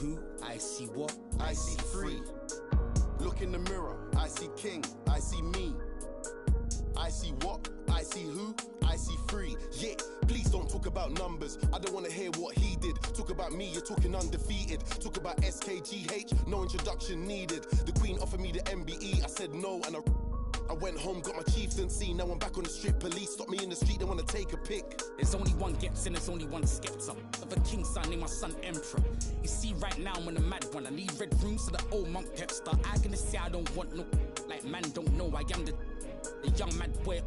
who, I see what, I see free. Look in the mirror, I see king, I see me. I see what, I see who, I see free. Yeah, please don't talk about numbers, I don't want to hear what he did. Talk about me, you're talking undefeated. Talk about SKGH, no introduction needed. The queen offered me the MBE, I said no, and I went home, got my chieftaincy. Now I'm back on the street. Police stop me in the street, they wanna take a pic. There's only one gets and there's only one skips up. Of a king's son, named my son Emperor. You see right now I'm on a mad one. I need red rooms so the old monk pep star. I gonna say I don't want no, like man don't know. I am the young mad boy.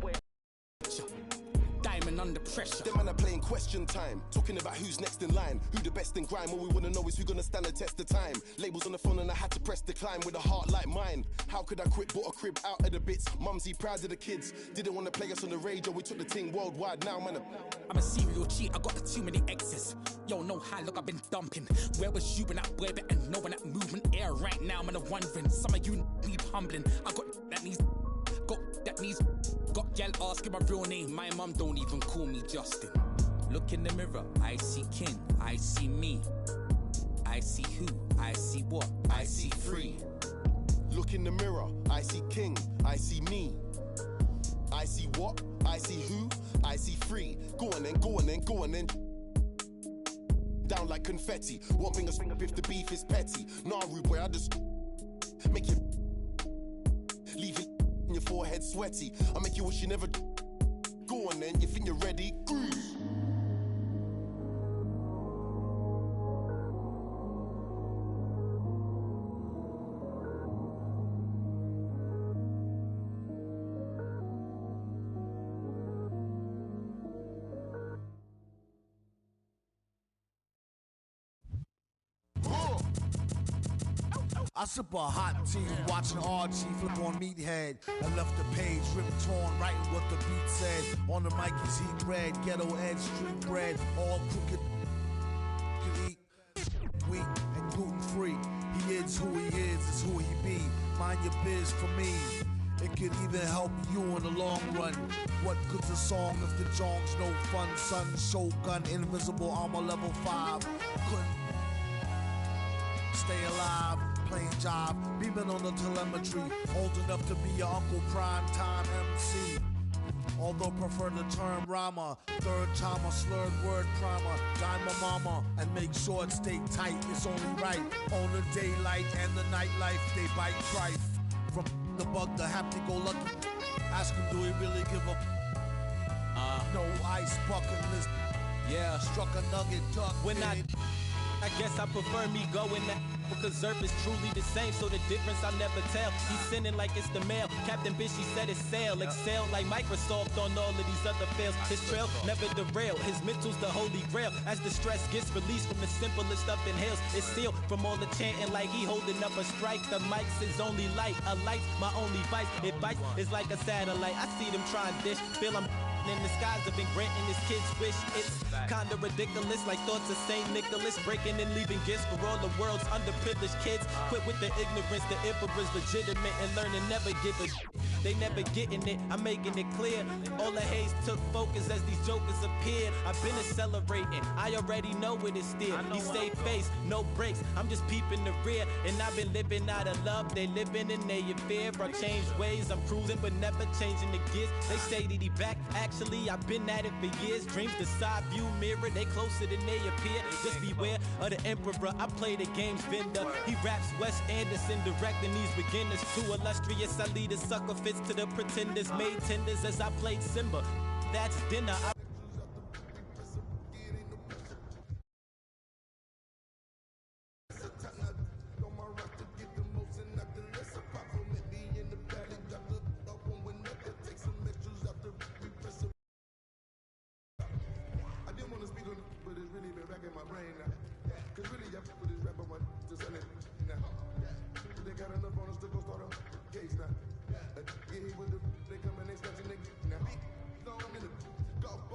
Diamond under pressure. Them man are playing question time, talking about who's next in line, who the best in grime. All we wanna know is who gonna stand the test of time. Labels on the phone and I had to press decline with a heart like mine. How could I quit? Bought a crib out of the bits. Mumsy proud of the kids. Didn't wanna play us on the radio. We took the thing worldwide. Now man, I'm a serial cheat. I got too many exes. Yo, no high, look, I've been dumping. Where was you when that boy better know when that movement air right now? I'm wondering. Some of you need humbling. I got that needs. Got gal asking my real name. My mum don't even call me Justin. Look in the mirror, I see king, I see me. I see who, I see what, I see free. Look in the mirror, I see king, I see me. I see what, I see who, I see free. Go on then, go on then, go on then. Down like confetti. One finger swing up if the beef is petty. Nah, rude boy, I just make you leave it in your forehead sweaty. I make you wish you never. Go on then, you think you're ready? Cruise. I sip a hot tea, watching Archie flip on Meathead. I left the page ripped torn, writing what the beat said. On the mic is heat bread, ghetto edge, street bread, all crooked. Can eat wheat and gluten free. He is who he is who he be. Mind your biz for me. It could even help you in the long run. What good's a song if the jong's no fun? Sun, Shogun, invisible armor level 5. Couldn't stay alive. Plain job, beaming on the telemetry, old enough to be your Uncle Prime Time MC. Although prefer the term rhymer, third timer, slurred word primer, dime my mama and make sure it stay tight. It's only right on the daylight and the nightlife. They bite trife from the bug, the happy-go-lucky. Ask him, do he really give a? No ice bucket list. Yeah, struck a nugget duck. When I guess I prefer me going that. Because Earth is truly the same, so the difference I'll never tell. He's sending like it's the mail. Captain Bishy said it's sail. Excel like Microsoft on all of these other fails. His trail never derail. His mental's the holy grail. As the stress gets released from the simplest stuff inhales, it's sealed from all the chanting like he holding up a strike. The mic's his only light. A light's my only vice. It bites is like a satellite. I see them trying dish. Feel I'm in the skies have been granting his kids wish. It's kinda ridiculous, like thoughts of Saint Nicholas breaking and leaving gifts for all the world's underprivileged kids. Quit with the ignorance, the emperor's legitimate, and learn to never give a they never getting it, I'm making it clear. All the haze took focus as these jokers appeared. I've been accelerating, I already know it is still. He stay face, no breaks, I'm just peeping the rear. And I've been living out of love, they living in their fear. I changed ways, I'm cruising but never changing the gears. They say that he back, actually I've been at it for years. Dreams the side view mirror, they closer than they appear. Just beware of the emperor, I play the game's vendor. He raps Wes Anderson, directing these beginners. Too illustrious, I lead a sucker fits to the pretenders. Made tenders as I played Simba, that's dinner. They come and they snatch a nigga now. Throw him in the golf ball.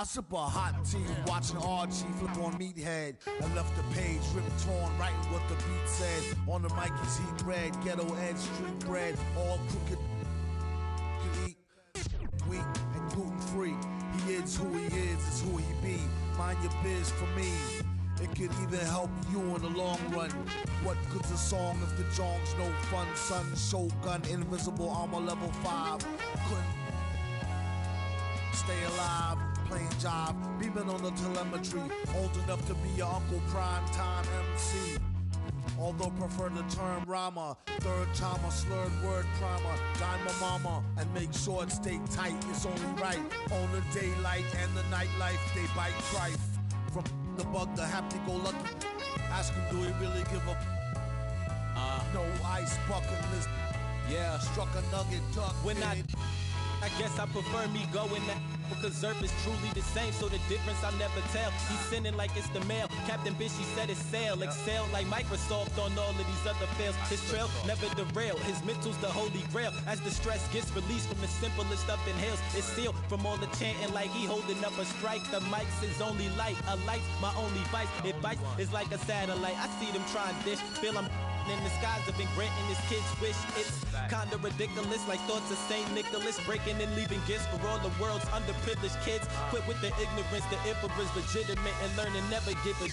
I sip a hot tea, watching Archie flip on Meathead. I left the page ripped torn, writing what the beat said. On the mic is heat red, ghetto edge, street bread, all crooked. Can eat wheat and gluten free. He is who he is who he be. Mind your biz for me. It could even help you in the long run. What good's a song if the jong's no fun? Son, Shogun, invisible armor level 5. Couldn't stay alive, playing job, beaming on the telemetry. Old enough to be your Uncle Prime Time MC. Although prefer the term rama, third time a slurred word primer. Dime my mama and make sure it stay tight. It's only right on the daylight and the nightlife. They bite trife. From the bug to happy-go-lucky. Ask him, do he really give a no ice bucket list? Yeah, struck a nugget, duck. When I guess I prefer me going that because Zerp is truly the same, so the difference I'll never tell. He's sending like it's the mail. Captain Bishy said it's sail. Excel like Microsoft on all of these other fails. His trail never derail. His mental's the holy grail. As the stress gets released from the simplest stuff inhales, it's sealed from all the chanting like he holding up a strike. The mic's his only light. A light's my only vice. Advice is like a satellite. I see them trying dish. Feel I'm in the skies have been granting his kids wish. It's kinda ridiculous, like thoughts of St. Nicholas, breaking and leaving gifts for all the world's underprivileged kids. Quit with the ignorance, the emperor's legitimate and learning never give a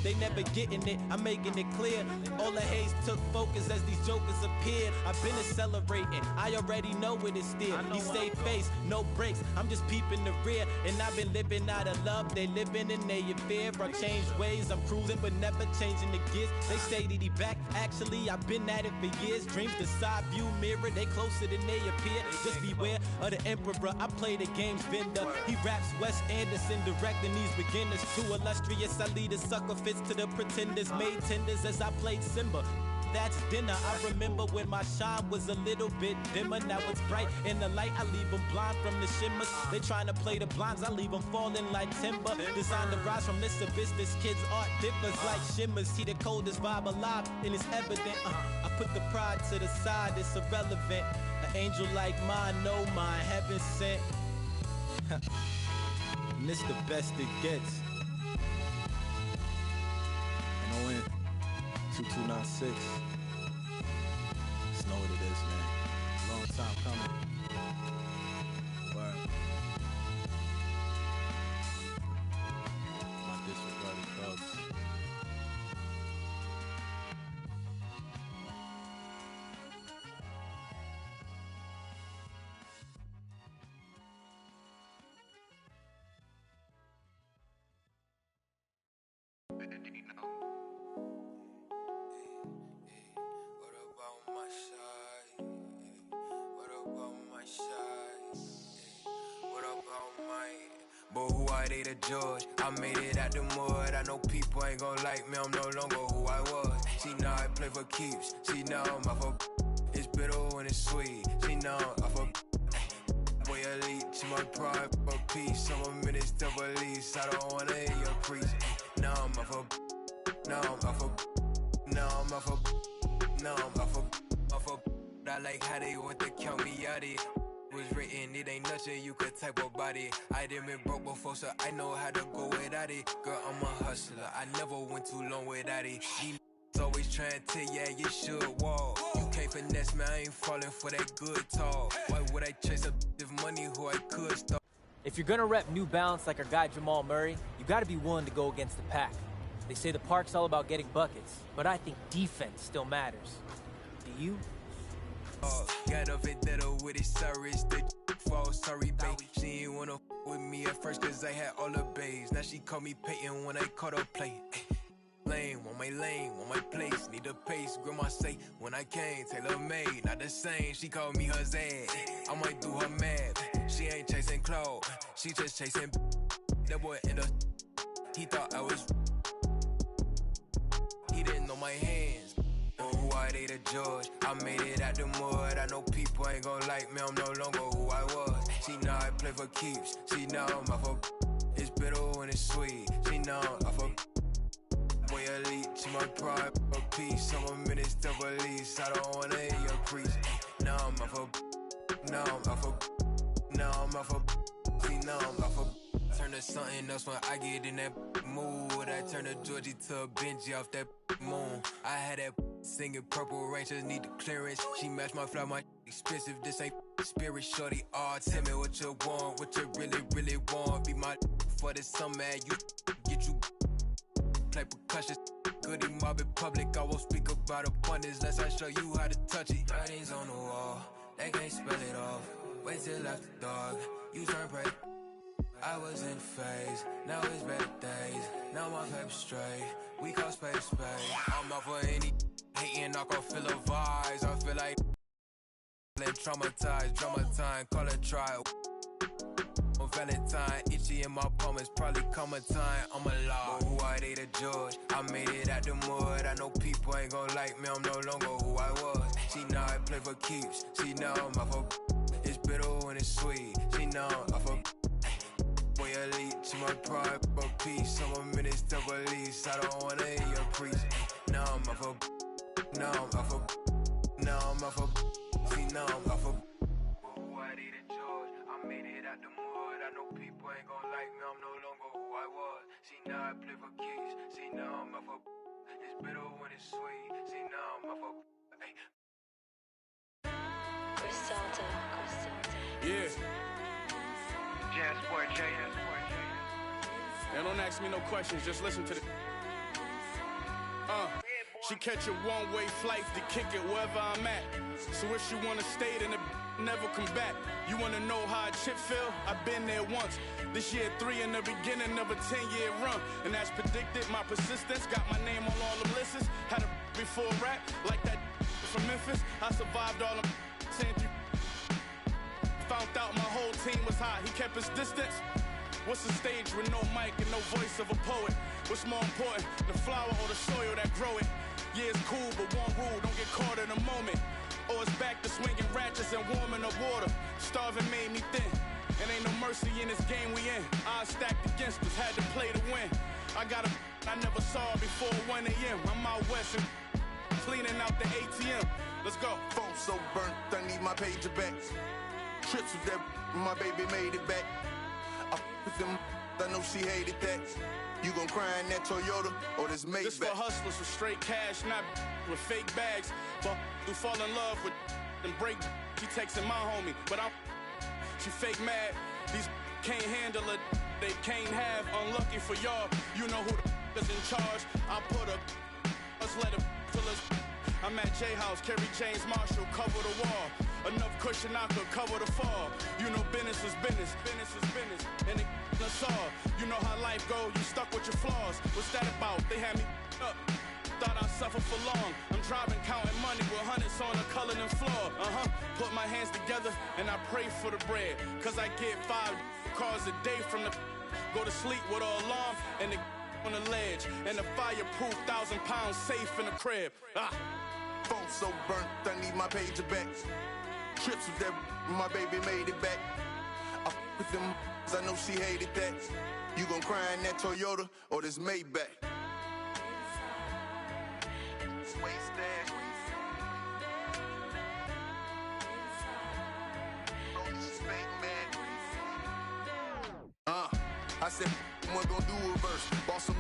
they never getting it, I'm making it clear. All the haze took focus as these jokers appeared. I've been accelerating, I already know it is still. He stay face, no brakes, I'm just peeping the rear. And I've been living out of love, they living in their fear. I changed ways, I'm cruising but never changing the gears. They say that he back, actually I've been at it for years. Dreams the side view mirror, they closer than they appear. Just beware of the emperor, I play the game's vendor. He raps Wes Anderson, directing these beginners. Too illustrious, I lead a sucker fits to the pretenders. Made tenders as I played Simba. That's dinner. I remember when my shine was a little bit dimmer. Now it's bright in the light. I leave them blind from the shimmers. They trying to play the blinds. I leave them falling like timber. Designed to rise from this abyss. This kid's art differs like shimmers. See the coldest vibe alive and it's evident. I put the pride to the side. It's irrelevant. An angel like mine, no mine, heaven sent. And this the best it gets. And ON 2296. Just know what it is, man. Long time coming. Word. My disregarded thugs. But who are they to judge? I made it out the mud. I know people ain't gon' like me. I'm no longer who I was. See now I play for keeps. See now I'm off of it's bitter when it's sweet. See now I'm off of boy elite. See my pride for peace. Some minutes to release. I don't wanna hear your preach. Now I'm off of now I'm off of now I'm off of now I'm off of I like how they want to count me out it. Was written, it ain't nothing you could type about it. I done been broke before, so I know how to go without it. Girl, I'm a hustler, I never went too long without it. These always trying to tell ya you should walk. You can't finesse me, I ain't falling for that good talk. Why would I chase a if money who I could stop? If you're gonna rep New Balance like our guy Jamal Murray, you gotta be willing to go against the pack. They say the park's all about getting buckets, but I think defense still matters. Do you? Got a vendetta with it, sorry, it's the fall, sorry, babe. She ain't wanna with me at first, cause I had all the babes. Now she call me Peyton when I caught her play. Lane, want my place, need a pace. Grandma say, when I came, tailor made, not the same. She called me her Zed, I might do her mad. She ain't chasing clothes, she just chasing. That boy in the, he thought I was, he didn't know my hands. Who are they to judge? I made it out the mud. I know people ain't gon' like me. I'm no longer who I was. See now I play for keeps. See now I'm off of it's bitter when it's sweet. See now I'm off of boy elite. See my pride for peace. Some minutes to release. I don't wanna hear your preach. Now I'm off of now I'm off of now I'm off of see now I'm off of turn turn to something else when I get in that mood. I turn a Georgie to a Benji off that moon. I had that singing Purple Rain, just need the clearance. She matched my fly, my expensive. This ain't spirit, shorty. Oh, tell me what you want, what you really, really want. Be my for this summer, you get you play percussion. Goody mob in public, I won't speak about abundance unless I show you how to touch it. Writings on the wall, they can't spell it off. Wait till after dark, you turn bright. I was in phase, now it's better days. Now my paper straight, we call space space. I'm out for any hating, I can feel the vibes. I feel like traumatized, drama time, call it trial. On Valentine, itchy in my palm, it's probably coming time. I'm alive. Who I date a judge, I made it out the mud. I know people ain't gon' like me, I'm no longer who I was. She know I play for keeps, she know I'm off of. It's bitter when it's sweet, she know I'm off of. Boy elite, she my pride, but peace. I'm a minister police, I don't wanna hear your preach. Now I'm off of, now I'm off of, now I'm off of. See now I'm off of. Who I date a judge, I made it out the mud. I know people ain't gon' like me, I'm no longer who I was. See now I play for keys, see now I'm off of. It's bitter when it's sweet, see now I'm off of. Hey. Yeah. Jazz Sport J. Now don't ask me no questions, just listen to the. She catch a one-way flight to kick it wherever I'm at. So if she wanna stay, then it never come back. You wanna know how a chip feel? I've been there once. This year 3 in the beginning of a 10-year run. And as predicted, my persistence got my name on all the lists. Had a before rap, like that from Memphis. I survived all them saying found out my whole team was hot. He kept his distance. What's a stage with no mic and no voice of a poet? What's more important, the flower or the soil that grow it? Yeah, it's cool, but one rule, don't get caught in a moment. Or it's back to swinging ratchets and warming up water. Starving made me thin, and ain't no mercy in this game we in. Odds stacked against us, had to play to win. I got a I never saw before 1 a.m. I'm out west and cleaning out the ATM. Let's go. Phone so burnt, I need my pager back. Trips with that, my baby made it back. I with them, I know she hated that. You gon' cry in that Toyota or this Maybach? This for hustlers with straight cash, not with fake bags. But who fall in love with and break. She texting my homie, but she fake mad. These can't handle it, they can't have. Unlucky for y'all, you know who the is in charge. I put a us let it fill us. I'm at J House, Kerry James Marshall, cover the wall. Enough cushion I could cover the fall. You know business is business, business is business, and it us all. You know how life go, you stuck with your flaws. What's that about? They had me up. Thought I'd suffer for long. I'm driving, counting money with hundreds on the Cullinan floor. Put my hands together and I pray for the bread. Cause I get 5 cars a day from the go to sleep with an alarm and the on the ledge. And the fireproof 1,000-pound safe in the crib. Phone so burnt, I need my pager back. Trips with that, my baby made it back. I with them, I know she hated that. You gon' cry in that Toyota or this Maybach? I said, one gon' do a verse. Bought some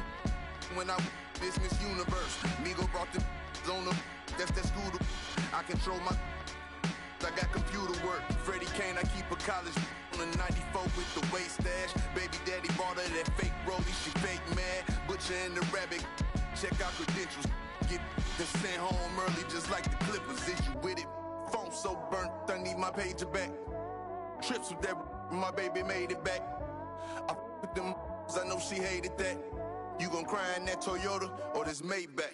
when I this Miss Universe. Migo brought the on the, that's that school. I control my, I got computer work. Freddie Kane, I keep a college on a 94 with the waist stash. Baby daddy bought her that fake rollie, she fake mad. Butcher and the rabbit, check out credentials. Get the sent home early just like the Clippers. Is you with it? Phone so burnt, I need my pager back. Trips with that, my baby made it back. I with them, I know she hated that. You gon' cry in that Toyota or this Maybach?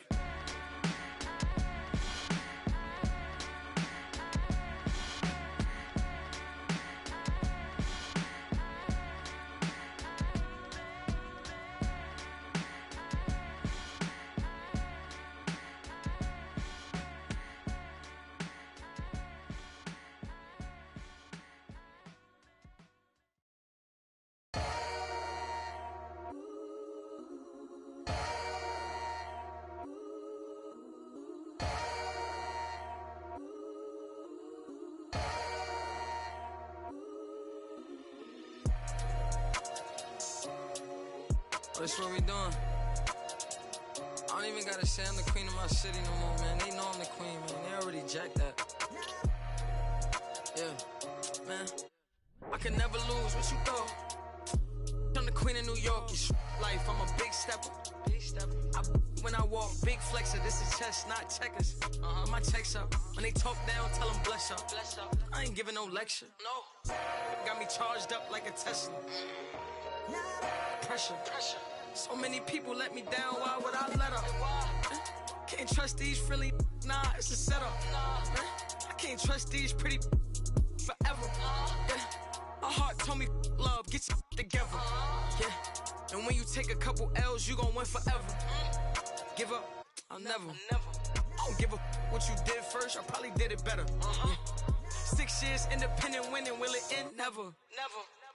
that's what we doing. I don't even gotta say I'm the queen of my city no more, man. They know I'm the queen, man. They already jacked that. Yeah, man. I can never lose. What you thought? I'm the queen of New York. It's life. I'm a big stepper. When I walk, big flexer. This is chess, not checkers. My checks up. When they talk down, tell them bless up. I ain't giving no lecture. No. Got me charged up like a Tesla. Pressure. So many people let me down. Why would I let up? Can't trust these frilly. Nah, it's a setup. I can't trust these pretty forever. Yeah. My heart told me love, get your together. Yeah. And when you take a couple L's, you gon' win forever. Give up, I'll never. I don't give a what you did first, I probably did it better. Yeah. 6 years independent winning, will it end? Never.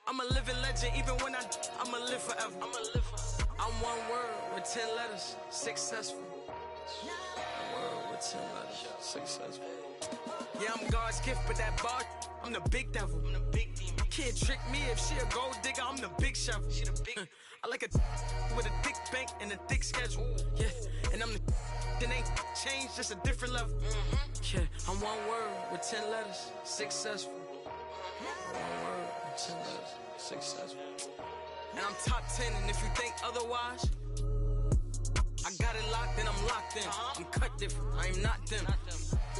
I'm a living legend, even when I'ma live forever. I'm one word with 10 letters, successful. One word with 10 letters, successful. Yeah, I'm God's gift, but that bar, I'm the big devil. I'm the big demon. Can't trick me if she a gold digger, I'm the big shovel. She the big. I like a with a thick bank and a thick schedule. Yeah, and I'm the that ain't changed, just a different level. Yeah, I'm one word with 10 letters, successful. One word with 10 letters, successful. And I'm top 10, and if you think otherwise, I got it locked and I'm locked in. I'm cut different, I am not them.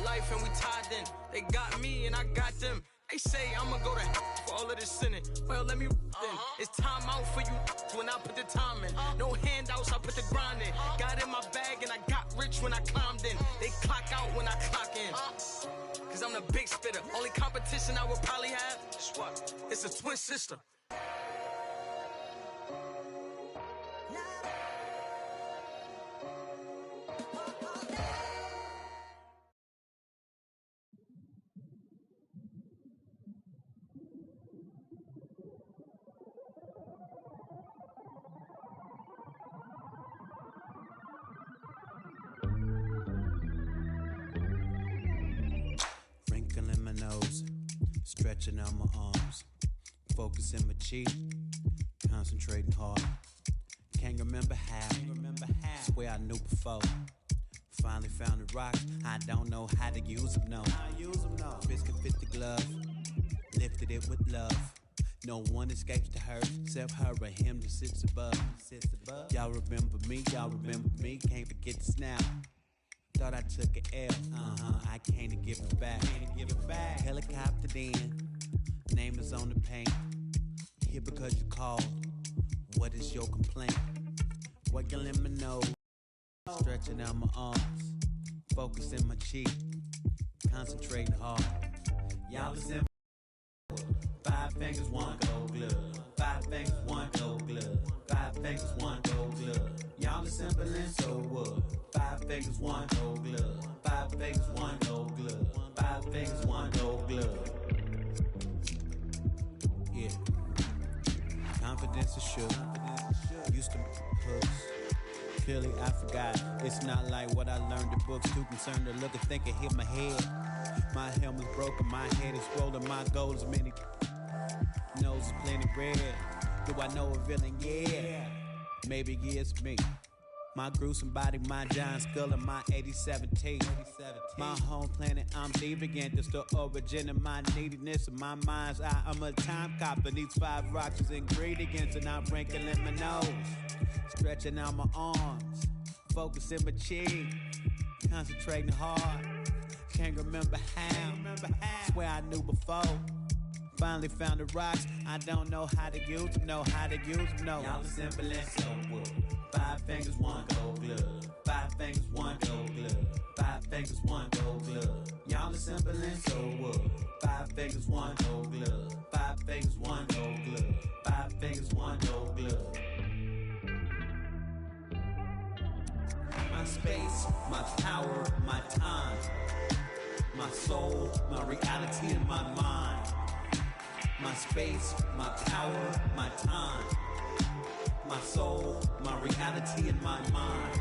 Life and we tied in. They got me and I got them. They say I'ma go to for all of this sinning. Well, let me then. It's time out for you when I put the time in. No handouts, I put the grind in. Got in my bag and I got rich when I climbed in. They clock out when I clock in. Cause I'm the big spitter. Only competition I would probably have is what? It's a twin sister. Wrinkling my nose, stretching out my arms, focusing my cheek, concentrating hard. Can't remember how, swear I knew before. Finally found the rocks, I don't know how to use them, no. Biscuit fit the glove, lifted it with love. No one escapes the hurt, except her or him that sits above. Y'all remember me, can't forget this now. Thought I took an L, I can't give it back. Helicopter in, name is on the paint. Here because you called, what is your complaint? What you let me know? Stretching out my arms, focusing my cheek, concentrating hard. Y'all is in 5 fingers, 1 gold glove. 5 fingers, 1 gold glove. 5 fingers, 1 gold glove. Y'all is simple and so what? 5 fingers, 1 gold glove. 5 fingers, 1 gold glove. 5 fingers, 1 gold glove. Yeah. Confidence is shook. Used to hooks. Clearly I forgot. It's not like what I learned in books. Too concerned to look and think it hit my head. My helmet's broken, my head is swollen, my goal is many. Nose is plenty red. Do I know a villain? Yeah. Maybe it's me. My gruesome body, my giant skull, and my 87 teeth. My home planet, I'm deviant. It's the origin of my neediness and my mind's eye. I'm a time cop, and these 5 rocks is ingredients, and I'm wrinkling my nose, stretching out my arms, focusing my cheek, concentrating hard. Can't remember how. Swear I knew before. Finally found the rocks. I don't know how to use them. No. Y'all simple and so what? 5 fingers, 1 gold glove. 5 fingers, 1 gold glove. 5 fingers, 1 gold glove. Y'all simple and so what? 5 fingers, 1 gold glove. 5 fingers, 1 gold glove. 5 fingers, 1 gold glove. My space, my power, my time, my soul, my reality, and my mind. My space, my power, my time, my soul, my reality, and my mind.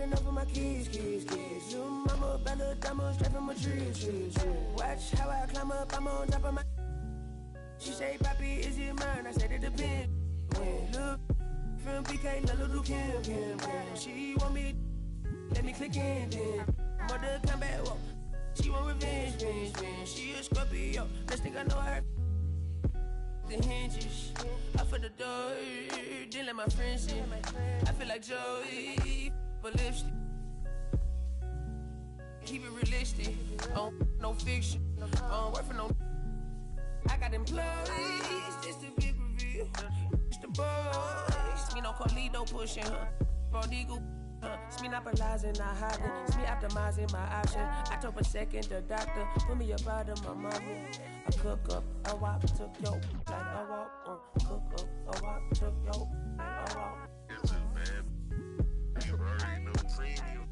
enough for my kids. Little mama, bad little diamond, straight from a tree. Watch how I climb up, I'm on top of my. She say, Papi, is it mine? I said it depends. When look from PK, little Kim. She want me, let me click in then. Mother come back, whoa. She want revenge. She a Scorpio, next thing I know her. The hinges, I for the door, then let my friends in. I feel like Joey, but lipstick. Keep it realistic, no fiction, work for no. I got employees, this the big reveal. It's the boys, me no Carlito pushing her. Prodigal, it's me not paralyzing, not hiding. It's me optimizing my option. I took a second, the doctor put me up out of my mama. I cook up, a walk, took yo, like a walk. Cook up, a walk, took yo, like a walk. It's just bad. You already know premium.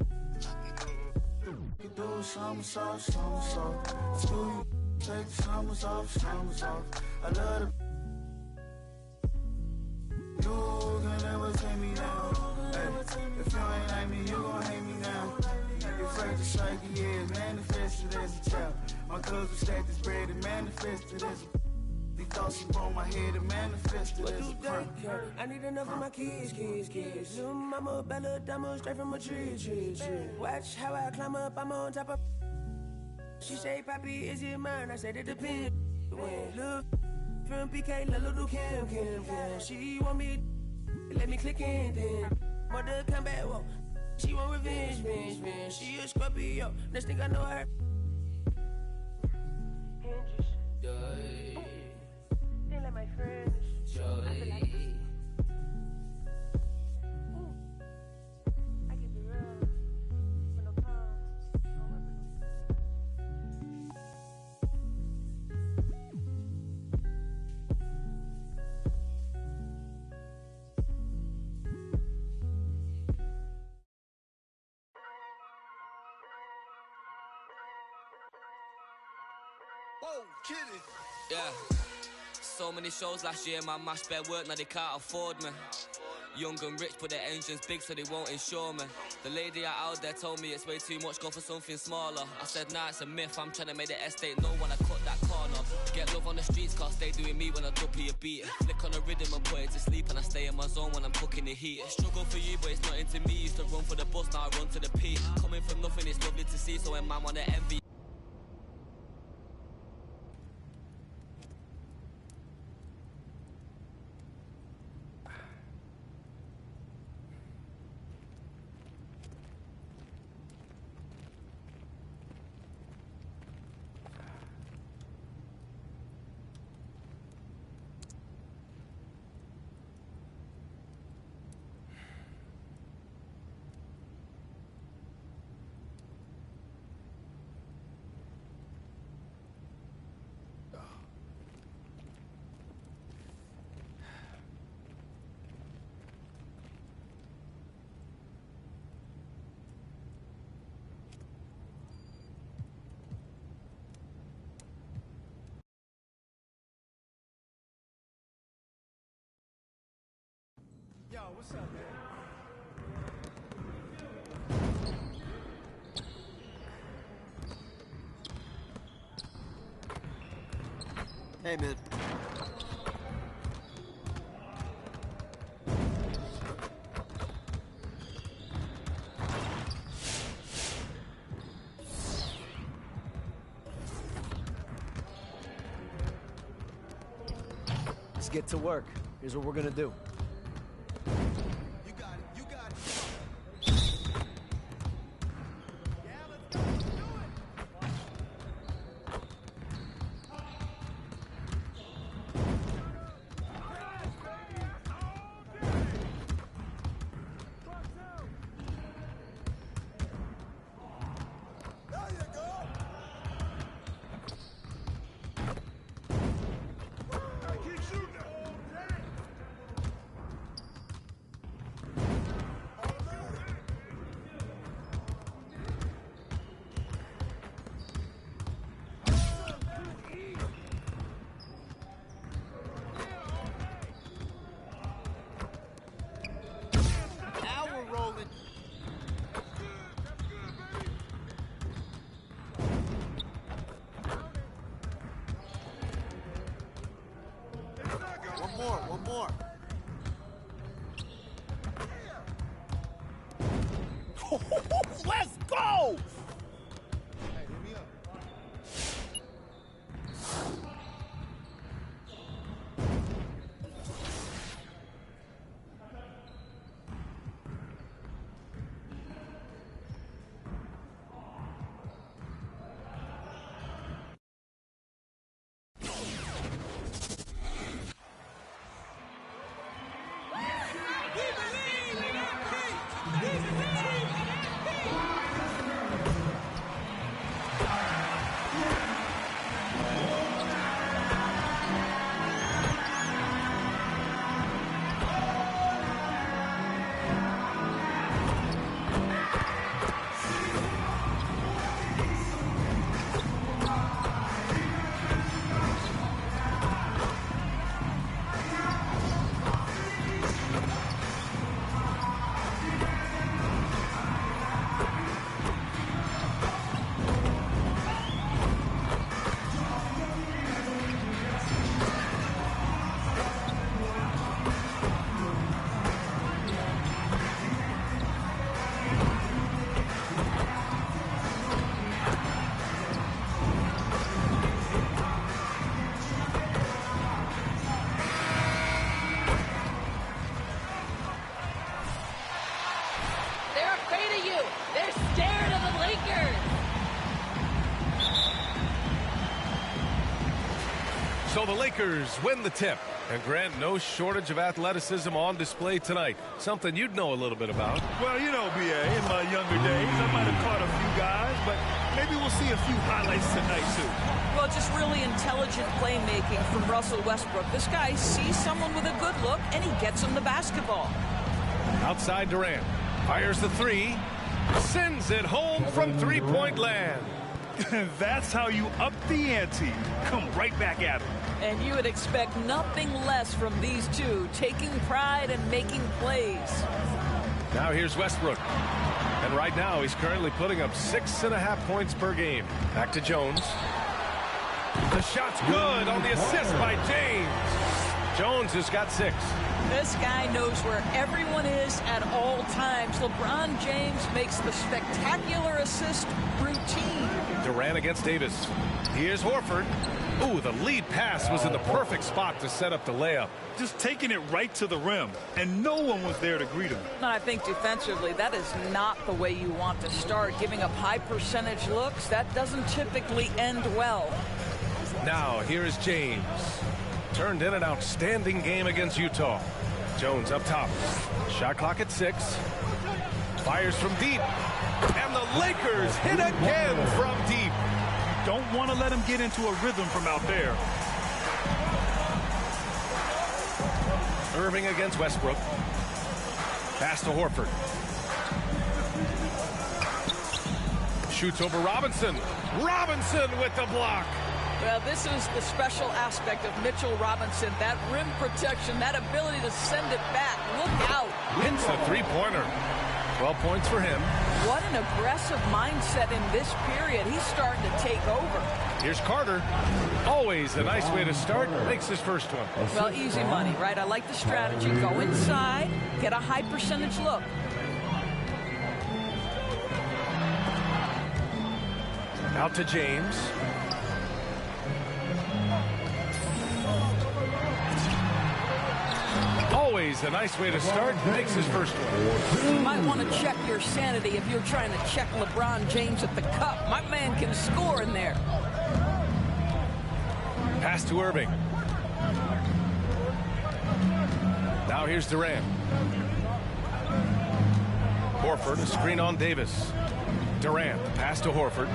You do somersault. Screw you, take the summers off. I love the. You can never take me down. Hey, if you ain't like me, you gon' hate me now. You're afraid to strike, yeah, it's manifested as a child. My cousin stacked this bread and manifested as a. These thoughts upon my head and manifested as a crime. I need enough for my kids. Little mama, bad little diamond, straight from a tree. Watch how I climb up, I'm on top of. She say, Papi, is it mine? I said it depends. When look from PK, little Kim. She want me, let me click in then. Mother come back, whoa. She want revenge. She a Scorpio, next thing I know her. Hinges, then let my friends joy. Whoa, kitty. Yeah. So many shows last year, my mash bare work, now they can't afford me. Young and rich, but their engine's big, so they won't insure me. The lady out there told me it's way too much, go for something smaller. I said, nah, it's a myth, I'm trying to make the estate know when I cut that corner. Get love on the streets, cause they doing me when I double a beat. Flick on the rhythm and put it to sleep, and I stay in my zone when I'm cooking the heat. Struggle for you, but it's not into me. Used to run for the bus, now I run to the P. Coming from nothing, it's lovely to see, so when man wanna envy. Yo, what's up, man? Hey, man. Let's get to work. Here's what we're gonna do. One more. Let's go! So the Lakers win the tip. And Grant, no shortage of athleticism on display tonight. Something you'd know a little bit about. Well, you know, B.A., in my younger days, I might have caught a few guys, but maybe we'll see a few highlights tonight, too. Well, just really intelligent playmaking from Russell Westbrook. This guy sees someone with a good look, and he gets him the basketball. Outside Durant. Fires the three. Sends it home from three-point land. That's how you up the ante. Come right back at him. And you would expect nothing less from these two, taking pride and making plays. Now here's Westbrook. And right now he's currently putting up 6.5 points per game. Back to Jones. The shot's good on the assist by James. Jones has got 6. This guy knows where everyone is at all times. LeBron James makes the spectacular assist routine. Durant against Davis. Here's Horford. Ooh, the lead pass was in the perfect spot to set up the layup. Just taking it right to the rim, and no one was there to greet him. No, I think defensively, that is not the way you want to start. Giving up high percentage looks, that doesn't typically end well. Now, here is James. Turned in an outstanding game against Utah. Jones up top. Shot clock at 6. Fires from deep. And the Lakers hit again from deep. Don't want to let him get into a rhythm from out there. Irving against Westbrook. Pass to Horford. Shoots over Robinson. Robinson with the block. Well, this is the special aspect of Mitchell Robinson. That rim protection, that ability to send it back. Look out. Hits the three-pointer. 12 points for him. What an aggressive mindset in this period. He's starting to take over. Here's Carter. Always a nice way to start. Makes his first one. Well, easy money, right? I like the strategy. Go inside, get a high percentage look. Out to James. Always a nice way to start. Makes his first one. You might want to check your sanity if you're trying to check LeBron James at the cup. My man can score in there. Pass to Irving. Now here's Durant. Horford, a screen on Davis. Durant, pass to Horford.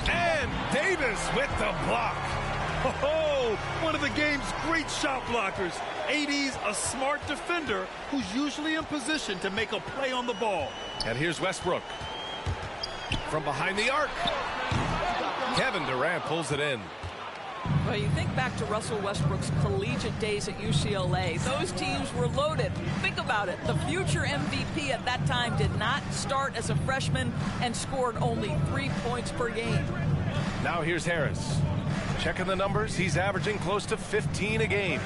And Davis with the block. Oh, one of the game's great shot blockers. AD's a smart defender who's usually in position to make a play on the ball. And here's Westbrook. From behind the arc. Kevin Durant pulls it in. Well, you think back to Russell Westbrook's collegiate days at UCLA. Those teams were loaded. Think about it. The future MVP at that time did not start as a freshman and scored only 3 points per game. Now here's Harris. Checking the numbers, he's averaging close to 15 a game.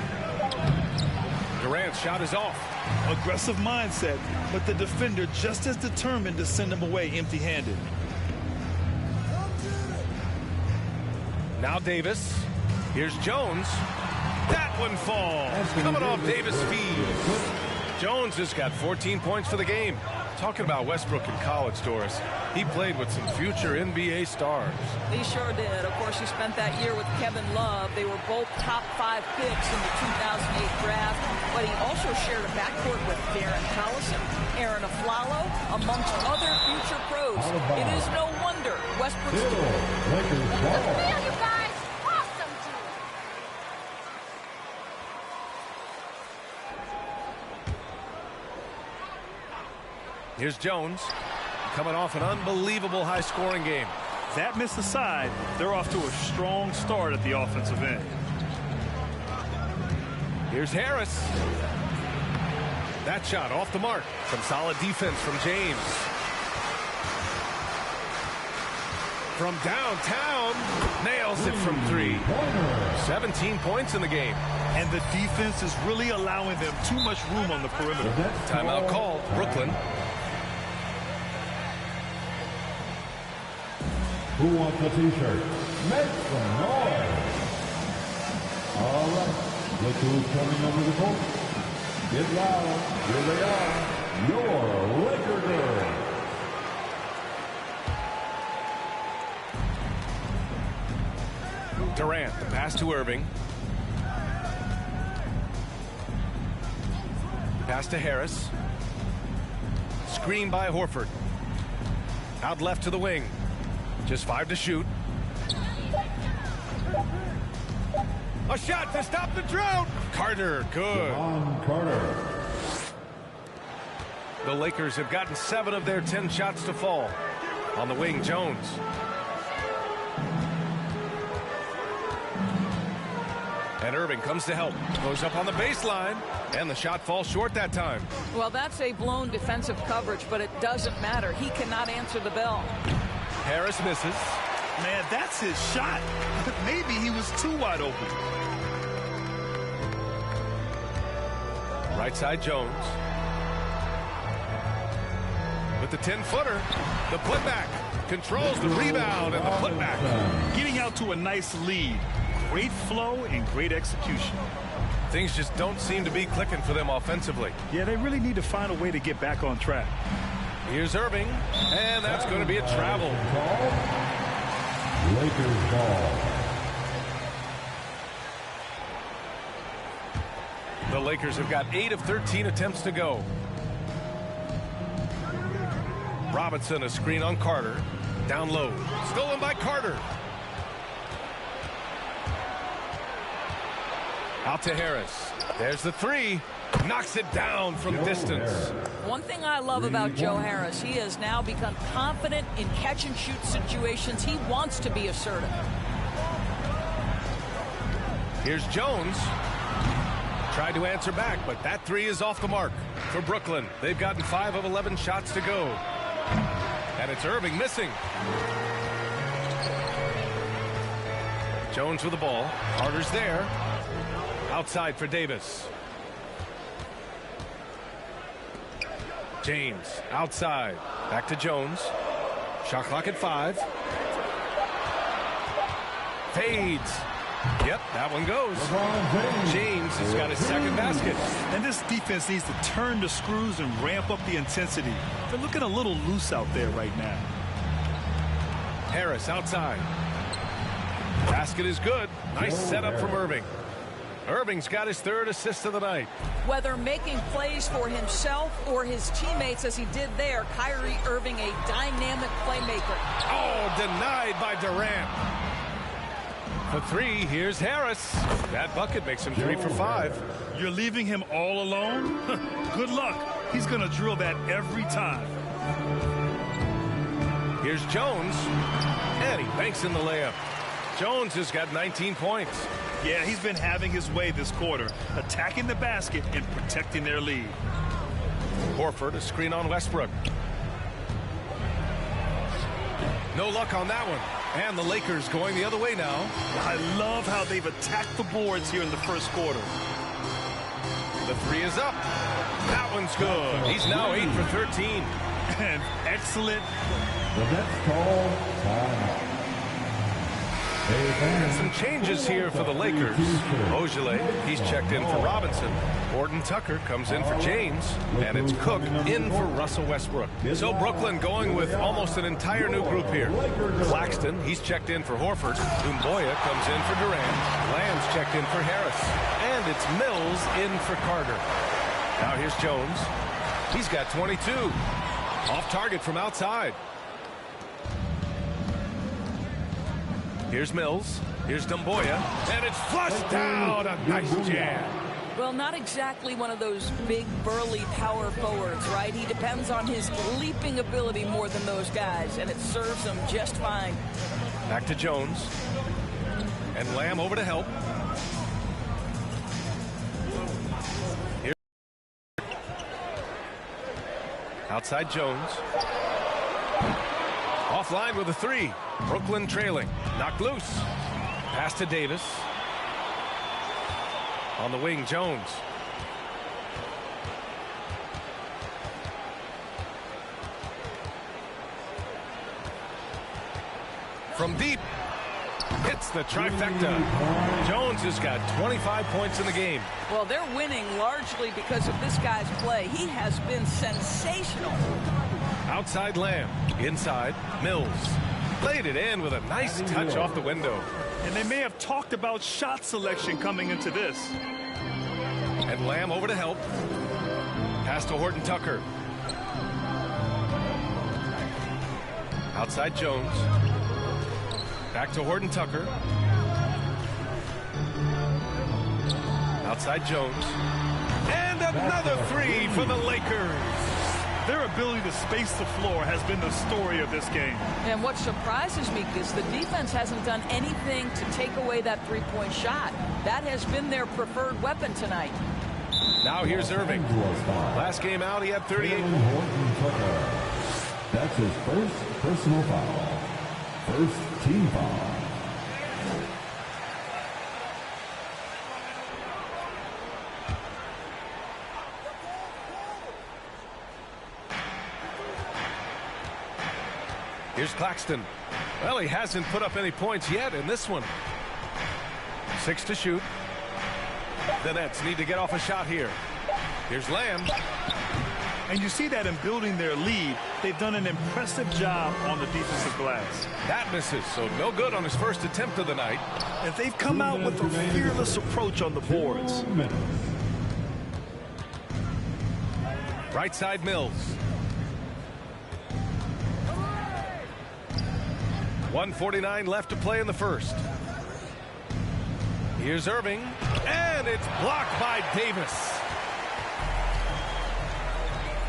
Durant's shot is off. Aggressive mindset, but the defender just as determined to send him away empty-handed. Now Davis. Here's Jones. That one falls. Coming off Davis' feet. Jones has got 14 points for the game. Talking about Westbrook in college, Doris. He played with some future NBA stars. He sure did. Of course, he spent that year with Kevin Love. They were both top 5 picks in the 2008 draft. But he also shared a backcourt with Darren Collison, Aaron Aflalo, amongst other future pros. It is no wonder Westbrook's You guys, awesome team. Here's Jones, coming off an unbelievable high-scoring game. That miss aside, they're off to a strong start at the offensive end. Here's Harris. That shot off the mark. Some solid defense from James. From downtown, nails it from 3. 17 points in the game. And the defense is really allowing them too much room on the perimeter. Timeout called, Brooklyn. Who wants a t-shirt? Make some noise. All right. Look who's coming over the court. Get loud. Here they are. Your Laker girls. Durant, the pass to Irving. Pass to Harris. Screen by Horford. Out left to the wing. Just 5 to shoot. A shot to stop the drought. Carter, good. Carter. The Lakers have gotten 7 of their 10 shots to fall. On the wing, Jones. And Irving comes to help. Goes up on the baseline. And the shot falls short that time. Well, that's a blown defensive coverage, but it doesn't matter. He cannot answer the bell. Harris misses. Man, that's his shot. Maybe he was too wide open. Right side, Jones. With the 10-footer. The putback. Controls the rebound and the putback. Getting out to a nice lead. Great flow and great execution. Things just don't seem to be clicking for them offensively. Yeah, they really need to find a way to get back on track. Here's Irving, and that's going to be a travel. Lakers ball. The Lakers have got 8 of 13 attempts to go. Robinson, a screen on Carter. Down low. Stolen by Carter. Out to Harris. There's the 3. Knocks it down from distance. One thing I love about Joe Harris, he has now become confident in catch-and-shoot situations. He wants to be assertive. Here's Jones. Tried to answer back, but that 3 is off the mark. For Brooklyn, they've gotten 5 of 11 shots to go. And it's Irving missing. Jones with the ball. Carter's there. Outside for Davis. James outside. Back to Jones. Shot clock at 5. Fades. Yep, that one goes. James has got his second basket. And this defense needs to turn the screws and ramp up the intensity. They're looking a little loose out there right now. Harris outside. Basket is good. Nice setup from Irving. Irving's got his 3rd assist of the night. Whether making plays for himself or his teammates as he did there, Kyrie Irving, a dynamic playmaker. Oh, denied by Durant. For 3, here's Harris. That bucket makes him 3 for 5. You're leaving him all alone? Good luck. He's going to drill that every time. Here's Jones. And he banks in the layup. Jones has got 19 points. Yeah, he's been having his way this quarter, attacking the basket and protecting their lead. Horford, a screen on Westbrook. No luck on that one. And the Lakers going the other way now. I love how they've attacked the boards here in the first quarter. The three is up. That one's good. He's now 8 for 13. And excellent. The Nets call timeout. And some changes here for the Lakers. Ogilvy, he's checked in for Robinson. Horton Tucker comes in for James. And it's Cook in for Russell Westbrook. So Brooklyn going with almost an entire new group here. Claxton, he's checked in for Horford. Dumboya comes in for Durant. Lamb's checked in for Harris. And it's Mills in for Carter. Now here's Jones. He's got 22. Off target from outside. Here's Mills. Here's Dumboya. And it's flushed down. A nice jam. Well, not exactly one of those big, burly power forwards, right? He depends on his leaping ability more than those guys, and it serves him just fine. Back to Jones. And Lamb over to help. Here. Outside Jones. Offline with a three. Brooklyn trailing. Knocked loose. Pass to Davis. On the wing, Jones. From deep. Hits the trifecta. Jones has got 25 points in the game. Well, they're winning largely because of this guy's play. He has been sensational. Outside Lamb. Inside, Mills. Played it in with a nice touch off the window. And they may have talked about shot selection coming into this. And Lamb over to help. Pass to Horton Tucker. Outside Jones. Back to Horton Tucker. Outside Jones. And another three for the Lakers. Their ability to space the floor has been the story of this game. And what surprises me is the defense hasn't done anything to take away that three-point shot. That has been their preferred weapon tonight. Now here's Irving. Last game out, he had 38. That's his first personal foul. First team foul. Here's Claxton. Well, he hasn't put up any points yet in this one. 6 to shoot. The Nets need to get off a shot here. Here's Lamb. And you see that in building their lead, they've done an impressive job on the defensive glass. That misses, so no good on his first attempt of the night. And they've come out with a fearless approach on the boards. Right side Mills. 1:49 left to play in the first. Here's Irving, and it's blocked by Davis.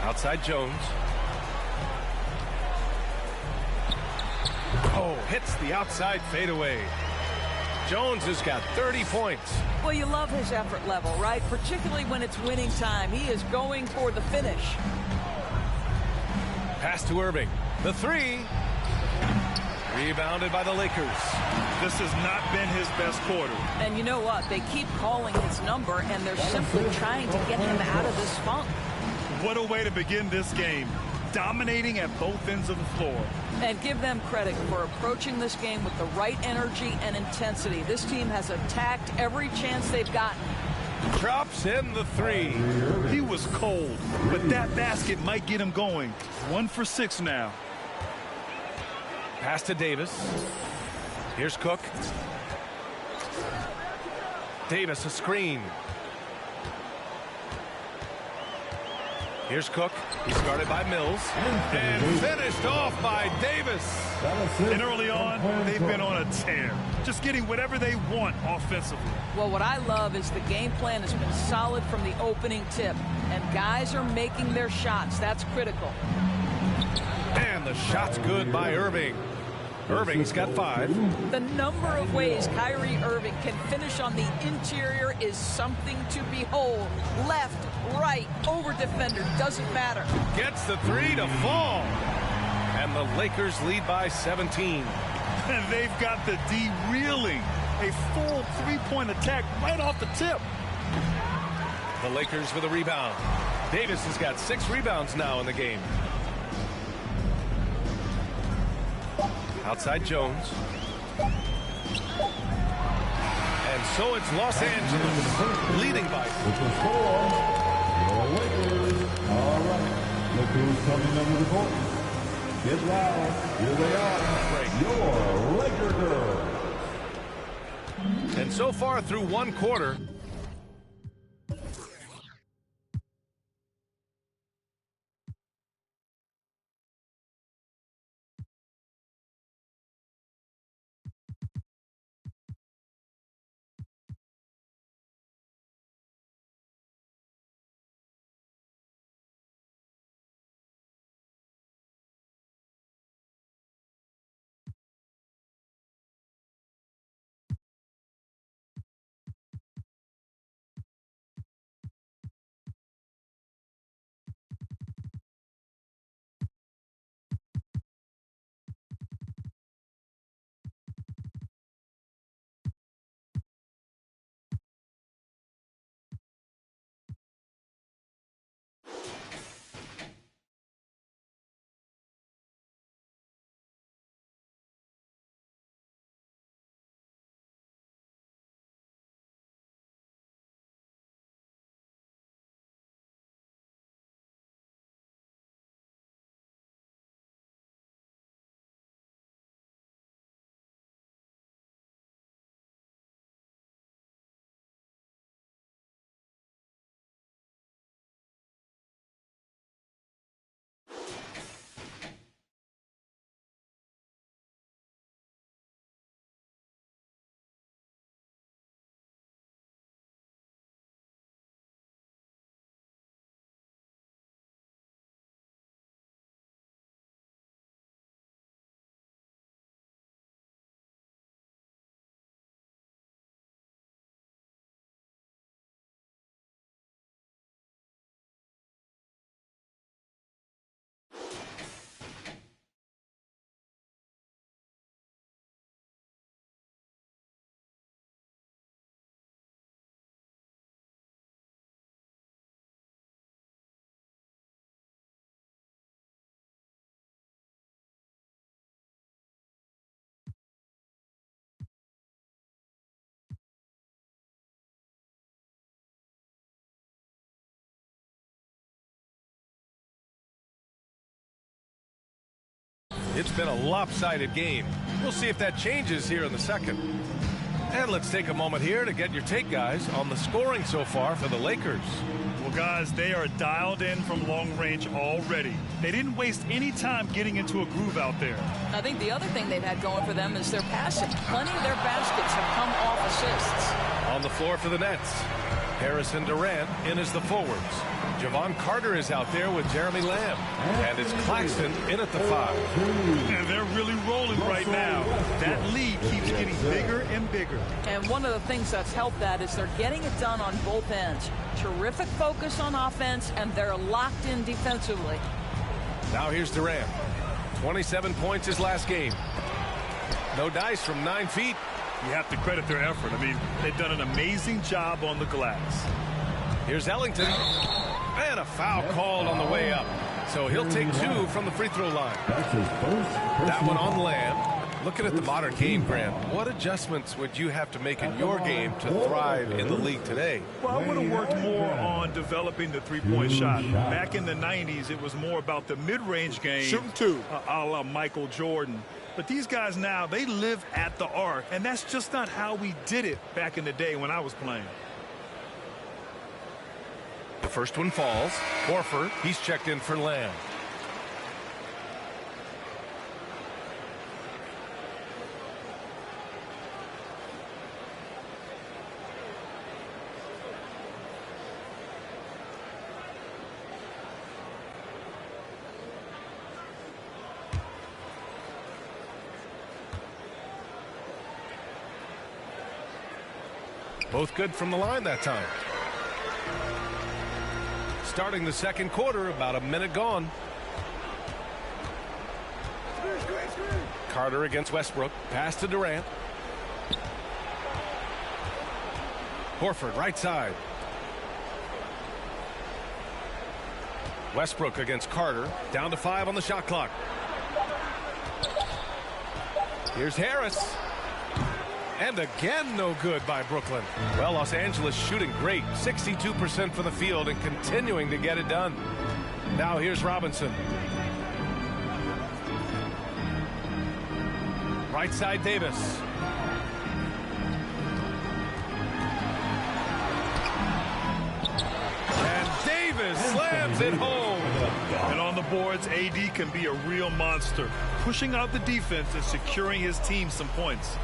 Outside Jones. Oh, hits the outside fadeaway. Jones has got 30 points. Well, you love his effort level, right? Particularly when it's winning time. He is going for the finish. Pass to Irving. The three. Rebounded by the Lakers. This has not been his best quarter. And you know what? They keep calling his number, and they're simply trying to get him out of this funk. What a way to begin this game. Dominating at both ends of the floor. And give them credit for approaching this game with the right energy and intensity. This team has attacked every chance they've gotten. Drops in the three. He was cold, but that basket might get him going. 1 for 6 now. Pass to Davis. Here's Cook. Davis, a screen. Here's Cook. He's guarded by Mills. And finished off by Davis. And early on, they've been on a tear. Just getting whatever they want offensively. Well, what I love is the game plan has been solid from the opening tip. And guys are making their shots. That's critical. And the shot's good by Irving. Irving's got 5. The number of ways Kyrie Irving can finish on the interior is something to behold. Left, right, over defender, doesn't matter. Gets the 3 to fall. And the Lakers lead by 17. And they've got the D reeling. A full three-point attack right off the tip. The Lakers with a rebound. Davis has got 6 rebounds now in the game. Outside Jones. And so it's Los Angeles leading by. With the score, your Lakers. All right. Look who's coming under the court. Get loud. Here they are. Your Laker girls. And so far through one quarter, it's been a lopsided game. We'll see if that changes here in the second. And let's take a moment here to get your take, guys, on the scoring so far for the Lakers. Well, guys, they are dialed in from long range already. They didn't waste any time getting into a groove out there. I think the other thing they've had going for them is their passing. Plenty of their baskets have come off assists. On the floor for the Nets, Harrison Durant in as the forwards. Javon Carter is out there with Jeremy Lamb. And it's Claxton in at the 5. And they're really rolling right now. That lead keeps getting bigger and bigger. And one of the things that's helped that is they're getting it done on both ends. Terrific focus on offense, and they're locked in defensively. Now here's Durant. 27 points his last game. No dice from 9 feet. You have to credit their effort. I mean, they've done an amazing job on the glass. Here's Ellington. And a foul called on the way up. So he'll take 2 from the free throw line. That one on Lamb. Looking at the modern game, Grant, what adjustments would you have to make in your game to thrive in the league today? Well, I would have worked more on developing the three-point shot. Back in the 90s, it was more about the mid-range game. Shooting 2. A la Michael Jordan. But these guys now, they live at the arc, and that's just not how we did it back in the day when I was playing. The first one falls. Horford, he's checked in for Lamb. Both good from the line that time. Starting the second quarter, about a minute gone. Carter against Westbrook. Pass to Durant. Horford right side. Westbrook against Carter. Down to 5 on the shot clock. Here's Harris. And again, no good by Brooklyn. Well, Los Angeles shooting great. 62% from the field and continuing to get it done. Now here's Robinson. Right side Davis. And Davis slams it home. And on the boards, AD can be a real monster, pushing out the defense and securing his team some points.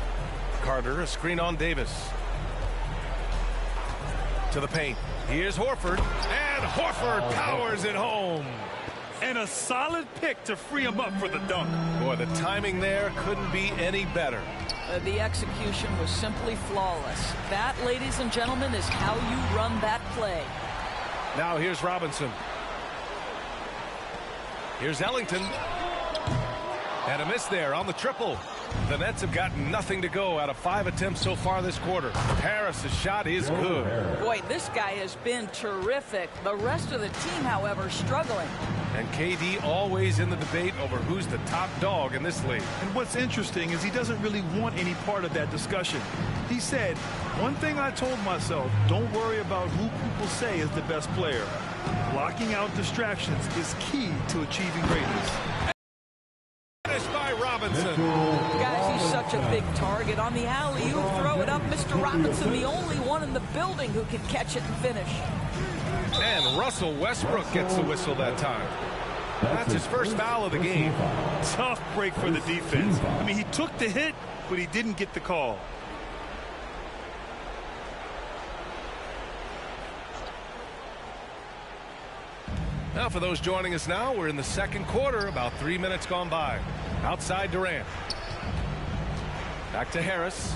Carter, a screen on Davis. To the paint. Here's Horford. And Horford powers it home. And a solid pick to free him up for the dunk. Boy, the timing there couldn't be any better. The execution was simply flawless. That, ladies and gentlemen, is how you run that play. Now here's Robinson. Here's Ellington. And a miss there on the triple. The Nets have gotten nothing to go out of 5 attempts so far this quarter. Harris's shot is good. Boy, this guy has been terrific. The rest of the team, however, struggling. And KD always in the debate over who's the top dog in this league. And what's interesting is he doesn't really want any part of that discussion. He said, one thing I told myself, don't worry about who people say is the best player. Blocking out distractions is key to achieving greatness. By Robinson. Guys, he's such a big target. On the alley, you throw it up. Mr. Robinson, the only one in the building who can catch it and finish. And Russell Westbrook gets the whistle that time. That's his first foul of the game. Tough break for the defense. I mean, he took the hit, but he didn't get the call. Now for those joining us now, we're in the second quarter, about 3 minutes gone by. Outside Durant. Back to Harris.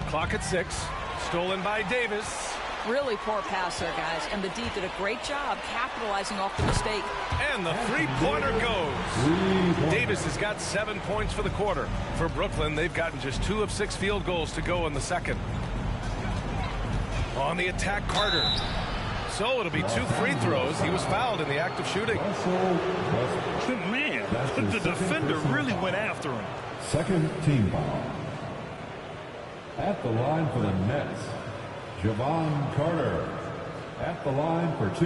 Clock at 6. Stolen by Davis. Really poor pass there, guys. And the D did a great job capitalizing off the mistake. And the three-pointer goes. Davis has got 7 points for the quarter. For Brooklyn, they've gotten just 2 of 6 field goals to go in the second. On the attack, Carter. So it'll be 2 free throws. He was fouled in the act of shooting. Man, the defender really went after him. Second team foul. At the line for the Nets, Javon Carter. At the line for 2.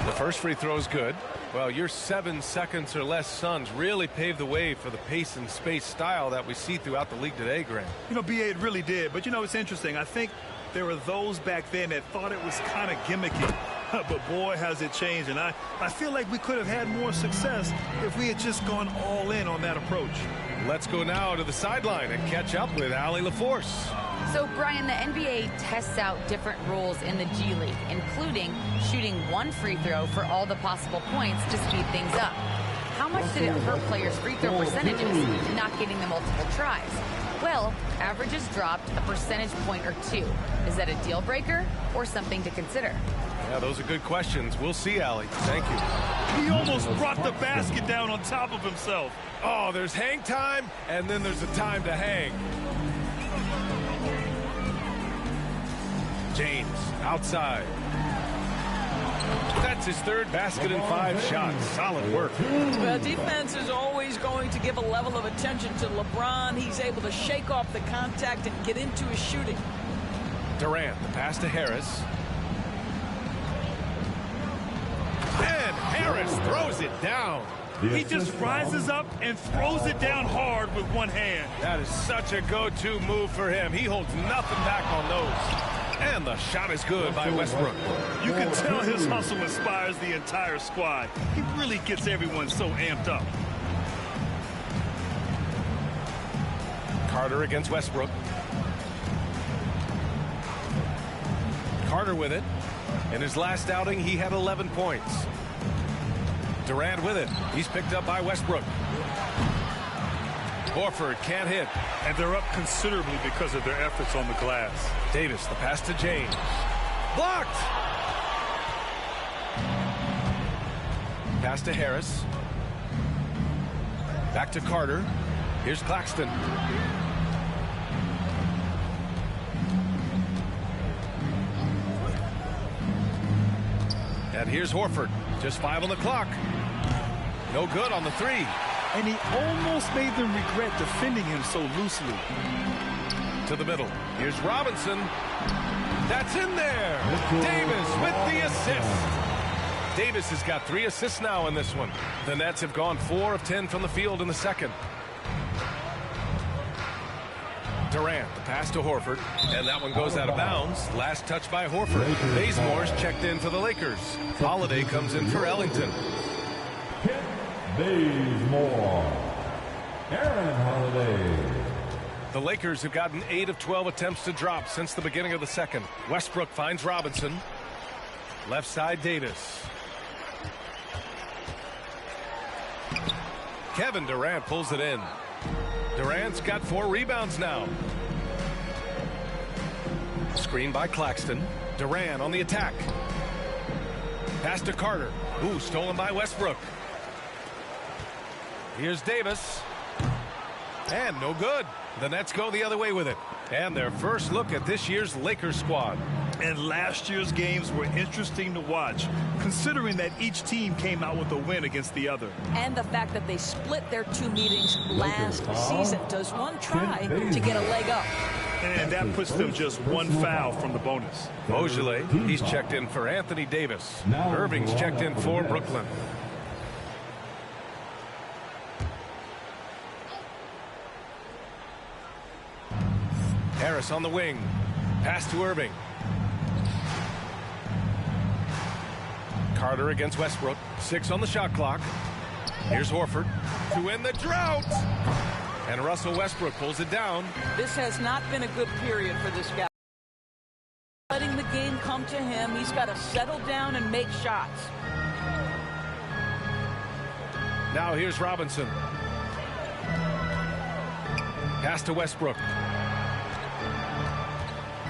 The first free throw is good. Well, your 7 seconds or less Suns really paved the way for the pace and space style that we see throughout the league today, Grant. You know, B.A., it really did. But, you know, it's interesting. I think there were those back then that thought it was kind of gimmicky. But, boy, has it changed. And I feel like we could have had more success if we had just gone all in on that approach. Let's go now to the sideline and catch up with Allie LaForce. So, Brian, the NBA tests out different rules in the G League, including shooting 1 free throw for all the possible points to speed things up. How much did it hurt players' free throw percentages not getting the multiple tries? Well, averages dropped a percentage point or 2. Is that a deal breaker or something to consider? Yeah, those are good questions. We'll see, Allie. Thank you. He almost brought the basket down on top of himself. Oh, there's hang time, and then there's a time to hang. James, outside. That's his 3rd basket in 5 shots. Solid work. Well, defense is always going to give a level of attention to LeBron. He's able to shake off the contact and get into his shooting. Durant, the pass to Harris. And Harris throws it down. He just rises up and throws it down hard with one hand. That is such a go-to move for him. He holds nothing back on those. And the shot is good by Westbrook. You can tell his hustle inspires the entire squad. He really gets everyone so amped up. Carter against Westbrook. Carter with it. In his last outing, he had 11 points. Durant with it. He's picked up by Westbrook. Horford can't hit. And they're up considerably because of their efforts on the glass. Davis, the pass to James. Blocked! Pass to Harris. Back to Carter. Here's Claxton. And here's Horford. Just 5 on the clock. No good on the 3. And he almost made them regret defending him so loosely. To the middle. Here's Robinson. That's in there. Davis with the assist. Davis has got 3 assists now in this one. The Nets have gone 4 of 10 from the field in the second. Durant, the pass to Horford, and that one goes out of bounds. Last touch by Horford. Bazemore's checked in for the Lakers. Holiday comes in for Ellington. Bazemore. Aaron Holiday. The Lakers have gotten 8 of 12 attempts to drop since the beginning of the second. Westbrook finds Robinson. Left side, Davis. Kevin Durant pulls it in. Durant's got 4 rebounds now. Screen by Claxton. Durant on the attack. Pass to Carter. Ooh, stolen by Westbrook. Here's Davis. And no good. The Nets go the other way with it. And their first look at this year's Lakers squad. And last year's games were interesting to watch, considering that each team came out with a win against the other. And the fact that they split their 2 meetings last season. Does one try to get a leg up? And that puts them just 1 foul from the bonus. Beaujolais, he's checked in for Anthony Davis. Irving's checked in for Brooklyn. Harris on the wing. Pass to Irving. Carter against Westbrook. 6 on the shot clock. Here's Horford to end the drought. And Russell Westbrook pulls it down. This has not been a good period for this guy. Letting the game come to him. He's got to settle down and make shots. Now here's Robinson. Pass to Westbrook.